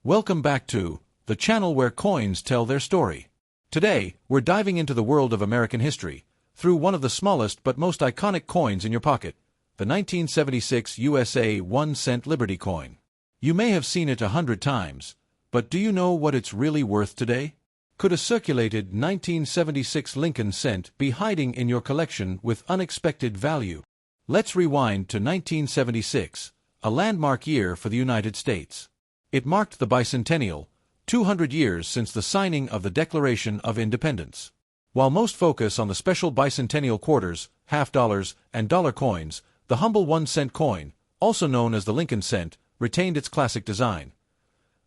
Welcome back to the channel where coins tell their story. Today, we're diving into the world of American history through one of the smallest but most iconic coins in your pocket, the 1976 USA 1-cent Liberty coin. You may have seen it 100 times, but do you know what it's really worth today? Could a circulated 1976 Lincoln cent be hiding in your collection with unexpected value? Let's rewind to 1976, a landmark year for the United States. It marked the bicentennial, 200 years since the signing of the Declaration of Independence. While most focus on the special bicentennial quarters, half dollars, and dollar coins, the humble 1-cent coin, also known as the Lincoln cent, retained its classic design.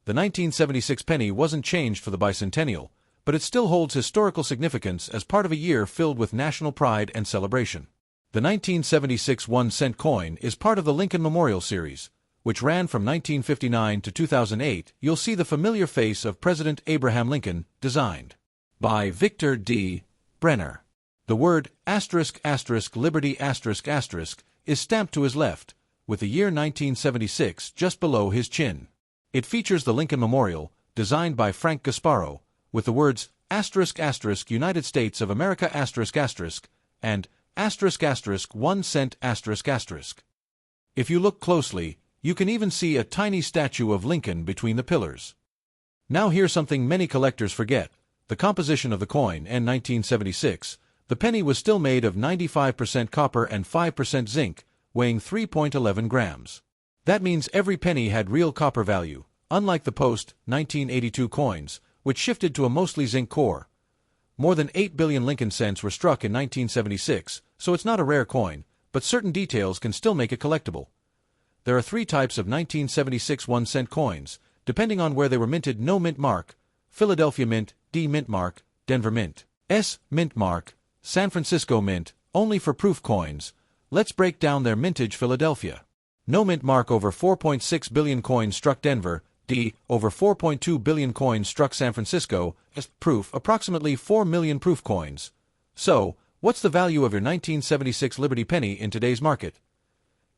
The 1976 penny wasn't changed for the bicentennial, but it still holds historical significance as part of a year filled with national pride and celebration. The 1976 1-cent coin is part of the Lincoln Memorial Series, which ran from 1959 to 2008. You'll see the familiar face of President Abraham Lincoln, designed by Victor D. Brenner. The word **Liberty** is stamped to his left, with the year 1976 just below his chin. It features the Lincoln Memorial, designed by Frank Gasparo, with the words **United States of America** and **1 cent**. If you look closely, you can even see a tiny statue of Lincoln between the pillars. Now here's something many collectors forget: the composition of the coin. In 1976, the penny was still made of 95% copper and 5% zinc, weighing 3.11 grams. That means every penny had real copper value, unlike the post-1982 coins, which shifted to a mostly zinc core. More than 8 billion Lincoln cents were struck in 1976, so it's not a rare coin, but certain details can still make it collectible. There are 3 types of 1976 1-cent coins, depending on where they were minted: No Mint Mark, Philadelphia Mint; D Mint Mark, Denver Mint; S Mint Mark, San Francisco Mint, only for proof coins. Let's break down their mintage. Philadelphia. No Mint Mark: over 4.6 billion coins struck Denver. D. Over 4.2 billion coins struck San Francisco. S. Proof: approximately 4 million proof coins. So, what's the value of your 1976 Liberty penny in today's market?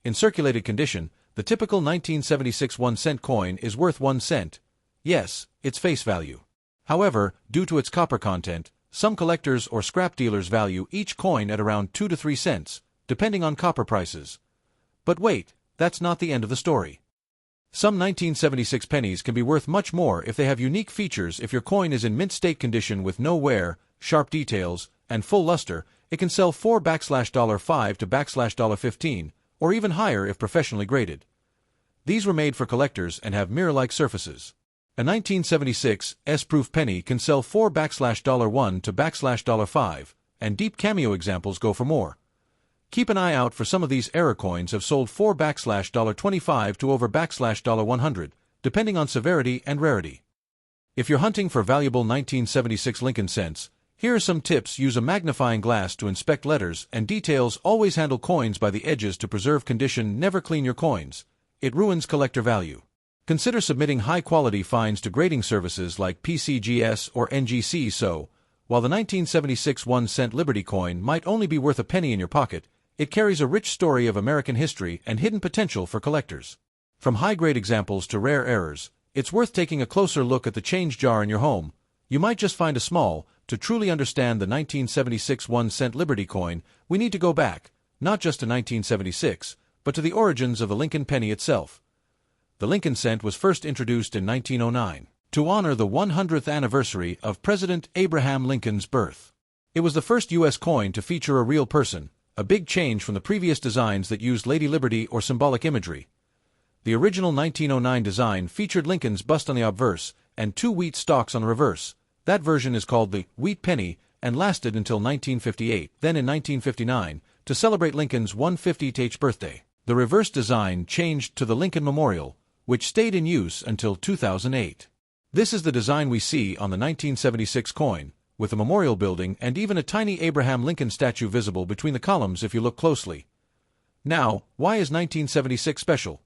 In circulated condition, the typical 1976 1-cent coin is worth 1 cent. Yes, its face value. However, due to its copper content, some collectors or scrap dealers value each coin at around 2 to 3 cents, depending on copper prices. But wait, that's not the end of the story. Some 1976 pennies can be worth much more if they have unique features. If your coin is in mint state condition with no wear, sharp details, and full luster, it can sell for $5 to $15, or even higher if professionally graded. These were made for collectors and have mirror-like surfaces. A 1976 S-proof penny can sell for $1 to $5, and deep cameo examples go for more. Keep an eye out for some of these error coins have sold for $25 to over $100, depending on severity and rarity. If you're hunting for valuable 1976 Lincoln cents, here are some tips. Use a magnifying glass to inspect letters and details. Always handle coins by the edges to preserve condition. Never clean your coins. It ruins collector value. Consider submitting high-quality finds to grading services like PCGS or NGC. So, while the 1976 1-cent Liberty coin might only be worth a penny in your pocket, it carries a rich story of American history and hidden potential for collectors. From high-grade examples to rare errors, it's worth taking a closer look at the change jar in your home. You might just find a small. To truly understand the 1976 1-cent Liberty coin, we need to go back, not just to 1976, but to the origins of the Lincoln penny itself. The Lincoln cent was first introduced in 1909, to honor the 100th anniversary of President Abraham Lincoln's birth. It was the first U.S. coin to feature a real person, a big change from the previous designs that used Lady Liberty or symbolic imagery. The original 1909 design featured Lincoln's bust on the obverse and 2 wheat stalks on the reverse. That version is called the wheat penny and lasted until 1958. Then in 1959, to celebrate Lincoln's 150th birthday, the reverse design changed to the Lincoln Memorial, which stayed in use until 2008. This is the design we see on the 1976 coin, with a memorial building and even a tiny Abraham Lincoln statue visible between the columns if you look closely. Now, why is 1976 special?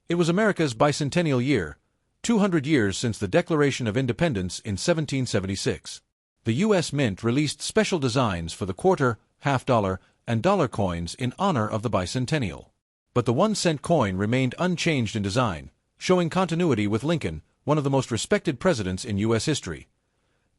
It was America's bicentennial year, 200 years since the Declaration of Independence in 1776. The U.S. Mint released special designs for the quarter, half dollar, and dollar coins in honor of the bicentennial. But the 1-cent coin remained unchanged in design, showing continuity with Lincoln, one of the most respected presidents in U.S. history.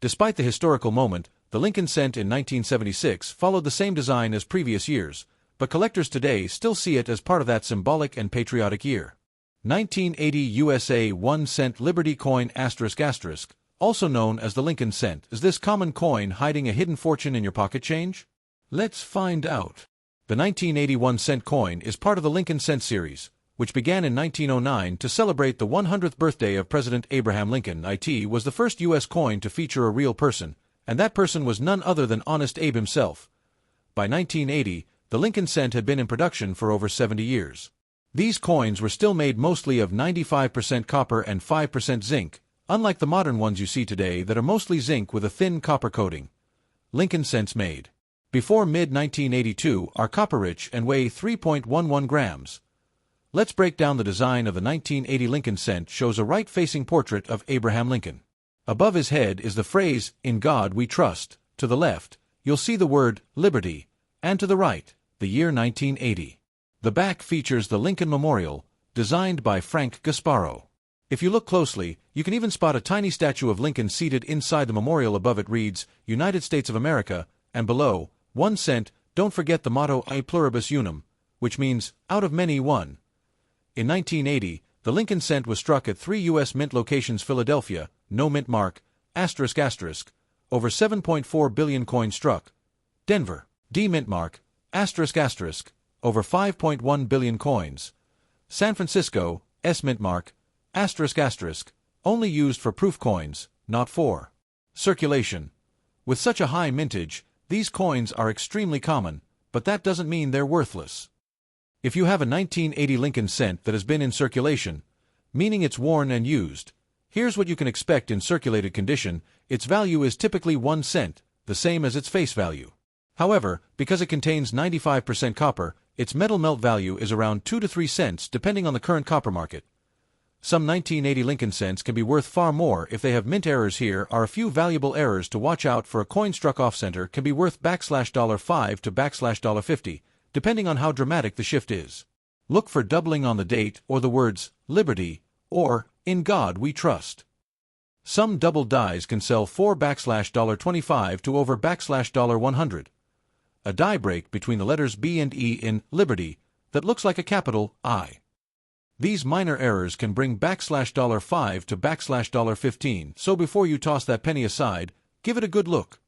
Despite the historical moment, the Lincoln cent in 1976 followed the same design as previous years, but collectors today still see it as part of that symbolic and patriotic year. 1980 USA 1 cent Liberty coin ***, also known as the Lincoln cent. Is this common coin hiding a hidden fortune in your pocket change? Let's find out. The 1981 cent coin is part of the Lincoln cent series, which began in 1909 to celebrate the 100th birthday of President Abraham Lincoln. It was the first U.S. coin to feature a real person, and that person was none other than Honest Abe himself. By 1980, the Lincoln cent had been in production for over 70 years. These coins were still made mostly of 95% copper and 5% zinc, unlike the modern ones you see today that are mostly zinc with a thin copper coating. Lincoln cents made before mid-1982 are copper-rich and weigh 3.11 grams. Let's break down the design of the 1980 Lincoln cent. Shows a right-facing portrait of Abraham Lincoln. Above his head is the phrase, "In God we trust." To the left, you'll see the word liberty, and to the right, the year 1980. The back features the Lincoln Memorial, designed by Frank Gasparo. If you look closely, you can even spot a tiny statue of Lincoln seated inside the memorial. Above it reads, United States of America, and below, 1 cent. Don't forget the motto E pluribus unum, which means, out of many one. In 1980, the Lincoln cent was struck at 3 U.S. mint locations: Philadelphia, no mint mark, ***, over 7.4 billion coins struck. Denver, D mint mark, ***, over 5.1 billion coins. San Francisco, S mint mark, ***, only used for proof coins, not for circulation. With such a high mintage, these coins are extremely common, but that doesn't mean they're worthless. If you have a 1980 Lincoln cent that has been in circulation, meaning it's worn and used, here's what you can expect in circulated condition. Its value is typically 1 cent, the same as its face value. However, because it contains 95% copper, its metal melt value is around 2 to 3 cents depending on the current copper market. Some 1980 Lincoln cents can be worth far more if they have mint errors. Here are a few valuable errors to watch out for. A coin struck off-center can be worth $5 to $50, depending on how dramatic the shift is. Look for doubling on the date or the words, liberty, or, in God we trust. Some double dies can sell for $25 to over $100. A die break between the letters B and E in liberty that looks like a capital I. These minor errors can bring $5 to $15, so before you toss that penny aside, give it a good look.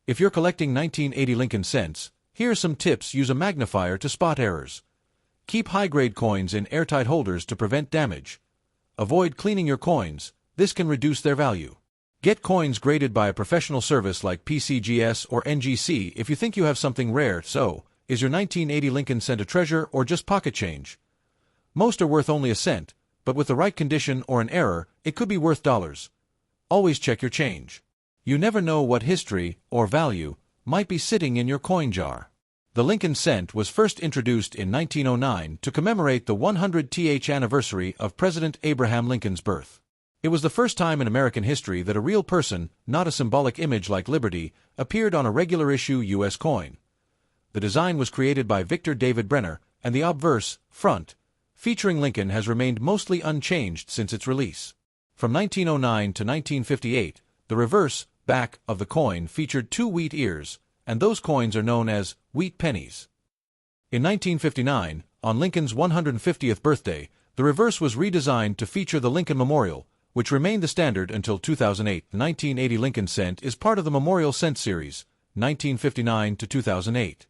If you're collecting 1980 Lincoln cents, here are some tips. Use a magnifier to spot errors. Keep high-grade coins in airtight holders to prevent damage. Avoid cleaning your coins. This can reduce their value. Get coins graded by a professional service like PCGS or NGC if you think you have something rare. So, is your 1980 Lincoln cent a treasure or just pocket change? Most are worth only a cent, but with the right condition or an error, it could be worth dollars. Always check your change. You never know what history, or value, might be sitting in your coin jar. The Lincoln cent was first introduced in 1909 to commemorate the 100th anniversary of President Abraham Lincoln's birth. It was the first time in American history that a real person, not a symbolic image like liberty, appeared on a regular issue U.S. coin. The design was created by Victor David Brenner, and the obverse, front, featuring Lincoln has remained mostly unchanged since its release. From 1909 to 1958, the reverse, back, of the coin featured 2 wheat ears, and those coins are known as wheat pennies. In 1959, on Lincoln's 150th birthday, the reverse was redesigned to feature the Lincoln Memorial, which remained the standard until 2008. The 1980 Lincoln cent is part of the Memorial Cent series, 1959 to 2008.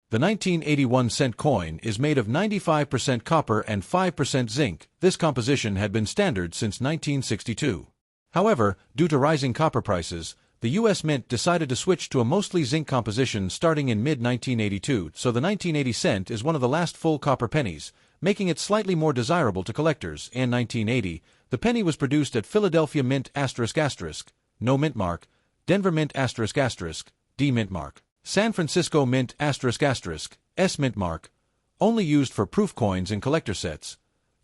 The 1981 cent coin is made of 95% copper and 5% zinc. This composition had been standard since 1962. However, due to rising copper prices, the U.S. Mint decided to switch to a mostly zinc composition starting in mid-1982, so the 1980 cent is one of the last full copper pennies, making it slightly more desirable to collectors. In 1980, the penny was produced at Philadelphia Mint ***, no mint mark, Denver Mint ***, D mint mark, San Francisco Mint ***, S mint mark, only used for proof coins in collector sets.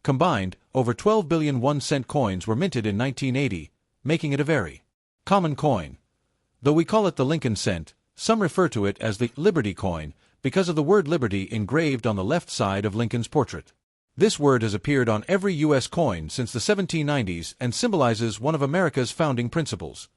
Combined, over 12 billion 1-cent coins were minted in 1980, making it a very common coin. Though we call it the Lincoln cent, some refer to it as the Liberty coin because of the word liberty engraved on the left side of Lincoln's portrait. This word has appeared on every U.S. coin since the 1790s and symbolizes one of America's founding principles.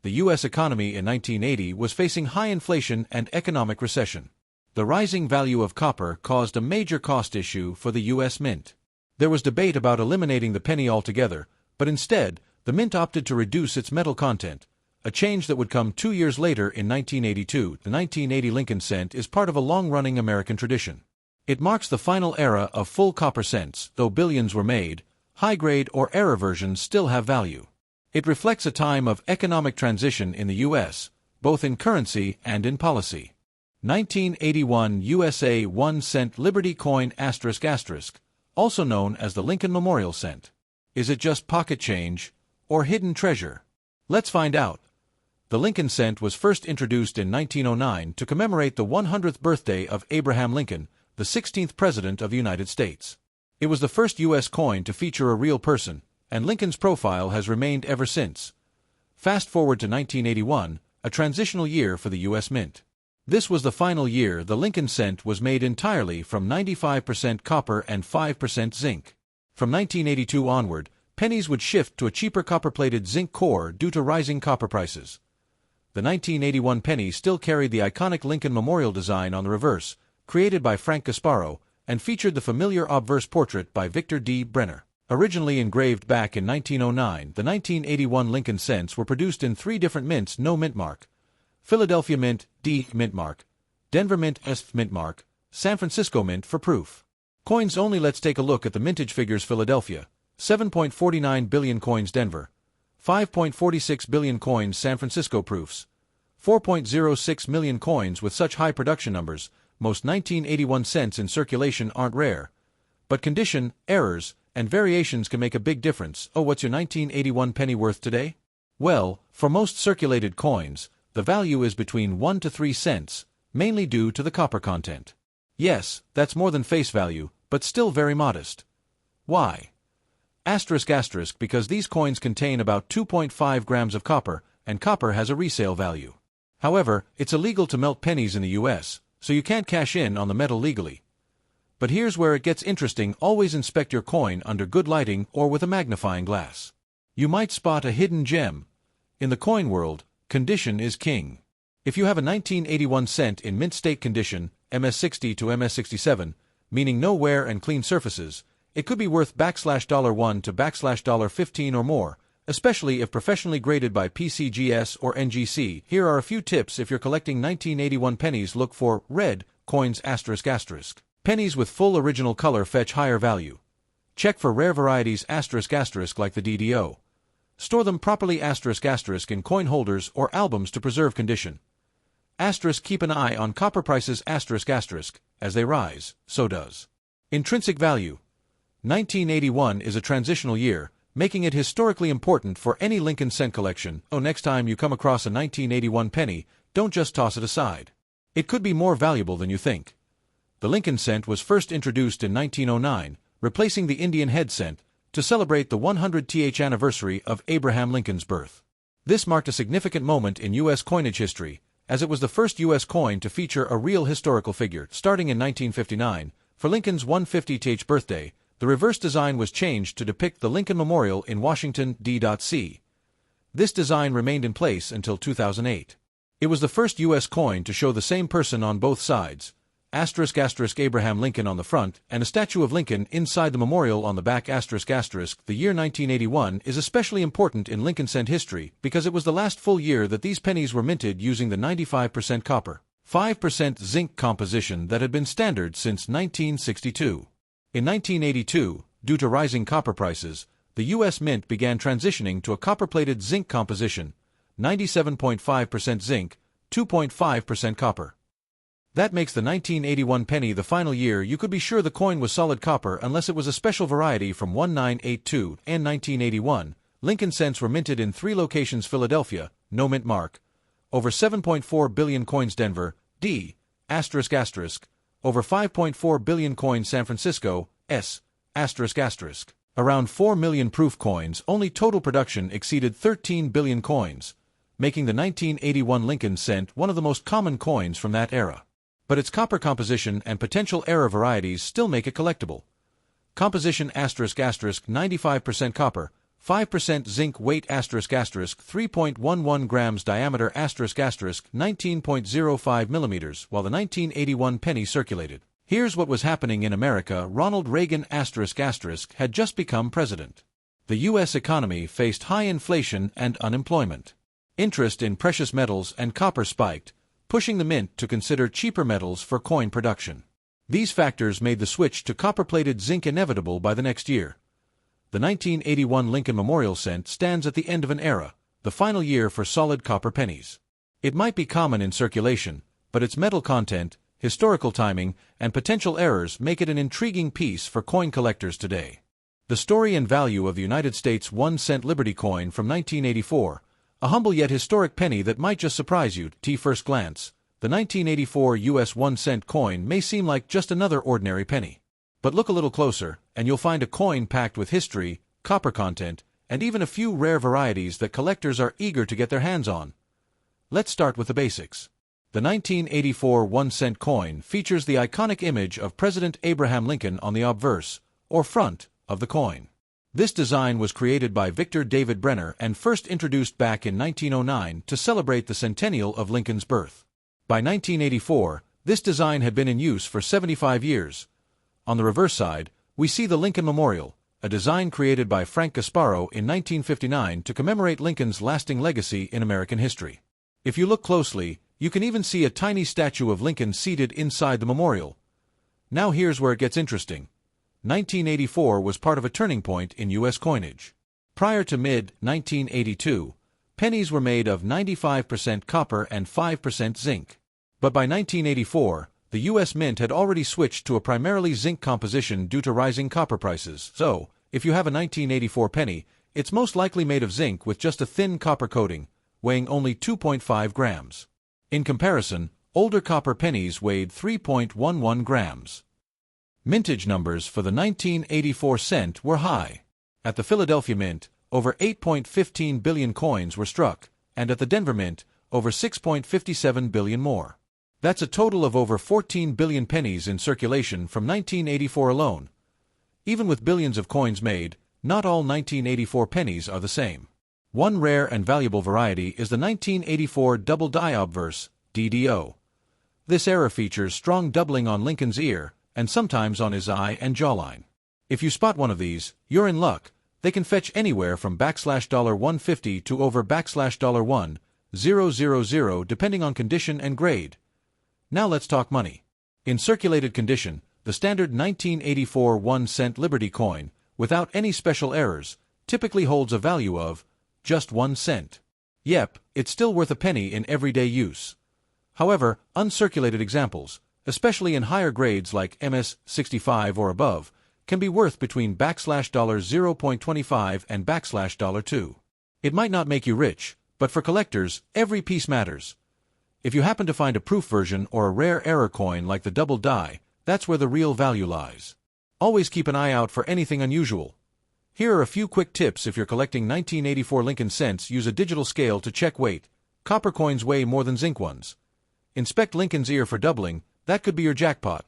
The U.S. economy in 1980 was facing high inflation and economic recession. The rising value of copper caused a major cost issue for the U.S. Mint. There was debate about eliminating the penny altogether, but instead, the Mint opted to reduce its metal content, a change that would come 2 years later in 1982. The 1980 Lincoln cent is part of a long-running American tradition. It marks the final era of full copper cents. Though billions were made, high-grade or error versions still have value. It reflects a time of economic transition in the U.S., both in currency and in policy. 1981 USA 1 cent Liberty coin ***, also known as the Lincoln Memorial Cent. Is it just pocket change or hidden treasure? Let's find out. The Lincoln cent was first introduced in 1909 to commemorate the 100th birthday of Abraham Lincoln, the 16th President of the United States. It was the first U.S. coin to feature a real person, and Lincoln's profile has remained ever since. Fast forward to 1981, a transitional year for the U.S. Mint. This was the final year the Lincoln cent was made entirely from 95% copper and 5% zinc. From 1982 onward, pennies would shift to a cheaper copper-plated zinc core due to rising copper prices. The 1981 penny still carried the iconic Lincoln Memorial design on the reverse, created by Frank Gasparo, and featured the familiar obverse portrait by Victor D. Brenner. Originally engraved back in 1909, the 1981 Lincoln cents were produced in 3 different mints, no mint mark: Philadelphia Mint, D. Mint mark; Denver Mint, S. Mint mark; San Francisco Mint for proof. Coins only. Let's take a look at the mintage figures. Philadelphia, 7.49 billion coins. Denver, 5.46 billion coins. San Francisco proofs, 4.06 million coins. With such high production numbers, most 1981 cents in circulation aren't rare. But condition, errors, and variations can make a big difference. Oh, what's your 1981 penny worth today? Well, for most circulated coins, the value is between 1 to 3 cents, mainly due to the copper content. Yes, that's more than face value, but still very modest. Why? Because these coins contain about 2.5 grams of copper, and copper has a resale value. However, it's illegal to melt pennies in the U.S., so you can't cash in on the metal legally. But here's where it gets interesting. Always inspect your coin under good lighting or with a magnifying glass. You might spot a hidden gem. In the coin world, condition is king. If you have a 1981 cent in mint state condition, MS60 to MS67, meaning no wear and clean surfaces, it could be worth $1 to $15 or more, especially if professionally graded by PCGS or NGC. Here are a few tips if you're collecting 1981 pennies. Look for red coins ***. Pennies with full original color fetch higher value. Check for rare varieties *** like the DDO. Store them properly ** in coin holders or albums to preserve condition. Keep an eye on copper prices ***. As they rise, so does intrinsic value. 1981 is a transitional year, making it historically important for any Lincoln cent collection. Oh, next time you come across a 1981 penny, don't just toss it aside. It could be more valuable than you think. The Lincoln cent was first introduced in 1909, replacing the Indian head cent, to celebrate the 100th anniversary of Abraham Lincoln's birth. This marked a significant moment in U.S. coinage history, as it was the first U.S. coin to feature a real historical figure. Starting in 1959, for Lincoln's 150th birthday, the reverse design was changed to depict the Lincoln Memorial in Washington, D.C. This design remained in place until 2008. It was the first U.S. coin to show the same person on both sides, *** Abraham Lincoln on the front, and a statue of Lincoln inside the memorial on the back ***. The year 1981 is especially important in Lincoln cent history because it was the last full year that these pennies were minted using the 95% copper, 5% zinc composition that had been standard since 1962. In 1982, due to rising copper prices, the U.S. Mint began transitioning to a copper-plated zinc composition, 97.5% zinc, 2.5% copper. That makes the 1981 penny the final year you could be sure the coin was solid copper unless it was a special variety from 1982. In 1981, Lincoln cents were minted in 3 locations: Philadelphia, no mint mark; over 7.4 billion coins Denver, D, ***; over 5.4 billion coins San Francisco, S, ***. Around 4 million proof coins. Only total production exceeded 13 billion coins, making the 1981 Lincoln cent one of the most common coins from that era. But its copper composition and potential error varieties still make it collectible. Composition ** 95% copper, 5% zinc. Weight ** 3.11 grams. Diameter ** 19.05 millimeters. While the 1981 penny circulated, here's what was happening in America. Ronald Reagan ** had just become president. The U.S. economy faced high inflation and unemployment. Interest in precious metals and copper spiked, pushing the mint to consider cheaper metals for coin production. These factors made the switch to copper-plated zinc inevitable by the next year. The 1981 Lincoln Memorial Cent stands at the end of an era, the final year for solid copper pennies. It might be common in circulation, but its metal content, historical timing, and potential errors make it an intriguing piece for coin collectors today. The story and value of the United States 1-cent Liberty coin from 1984, a humble yet historic penny that might just surprise you. At first glance, the 1984 U.S. 1-cent coin may seem like just another ordinary penny. But look a little closer, and you'll find a coin packed with history, copper content, and even a few rare varieties that collectors are eager to get their hands on. Let's start with the basics. The 1984 1-cent coin features the iconic image of President Abraham Lincoln on the obverse, or front, of the coin. This design was created by Victor David Brenner and first introduced back in 1909 to celebrate the centennial of Lincoln's birth. By 1984, this design had been in use for 75 years. On the reverse side, we see the Lincoln Memorial, a design created by Frank Gasparo in 1959 to commemorate Lincoln's lasting legacy in American history. If you look closely, you can even see a tiny statue of Lincoln seated inside the memorial. Now here's where it gets interesting. 1984 was part of a turning point in U.S. coinage. Prior to mid-1982, pennies were made of 95% copper and 5% zinc. But by 1984, the U.S. Mint had already switched to a primarily zinc composition due to rising copper prices. So, if you have a 1984 penny, it's most likely made of zinc with just a thin copper coating, weighing only 2.5 grams. In comparison, older copper pennies weighed 3.11 grams. Mintage numbers for the 1984 cent were high. At the Philadelphia Mint, over 8.15 billion coins were struck, and at the Denver Mint, over 6.57 billion more. That's a total of over 14 billion pennies in circulation from 1984 alone. Even with billions of coins made, not all 1984 pennies are the same. One rare and valuable variety is the 1984 Double Die Obverse, DDO. This era features strong doubling on Lincoln's ear, and sometimes on his eye and jawline. If you spot one of these, you're in luck. They can fetch anywhere from $150 to over $1,000 depending on condition and grade. Now let's talk money. In circulated condition, the standard 1984 1-cent Liberty coin, without any special errors, typically holds a value of just 1 cent. Yep, it's still worth a penny in everyday use. However, uncirculated examples, especially in higher grades like MS-65 or above, can be worth between $0.25 and $2. It might not make you rich, but for collectors, every piece matters. If you happen to find a proof version or a rare error coin like the Double Die, that's where the real value lies. Always keep an eye out for anything unusual. Here are a few quick tips if you're collecting 1984 Lincoln cents. Use a digital scale to check weight. Copper coins weigh more than zinc ones. Inspect Lincoln's ear for doubling. That could be your jackpot.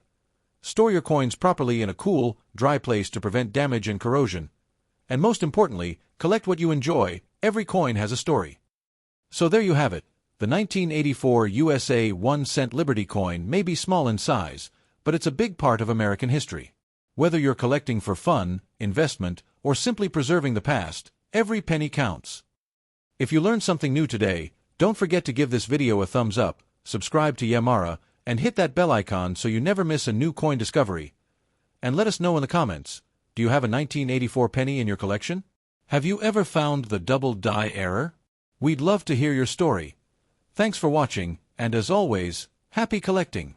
Store your coins properly in a cool, dry place to prevent damage and corrosion. And most importantly, collect what you enjoy. Every coin has a story. So there you have it. The 1984 USA 1-cent Liberty coin may be small in size, but it's a big part of American history. Whether you're collecting for fun, investment, or simply preserving the past, every penny counts. If you learned something new today, don't forget to give this video a thumbs up, subscribe to Yamara, and hit that bell icon so you never miss a new coin discovery. And let us know in the comments, do you have a 1984 penny in your collection? Have you ever found the Double Die error? We'd love to hear your story. Thanks for watching, and as always, happy collecting!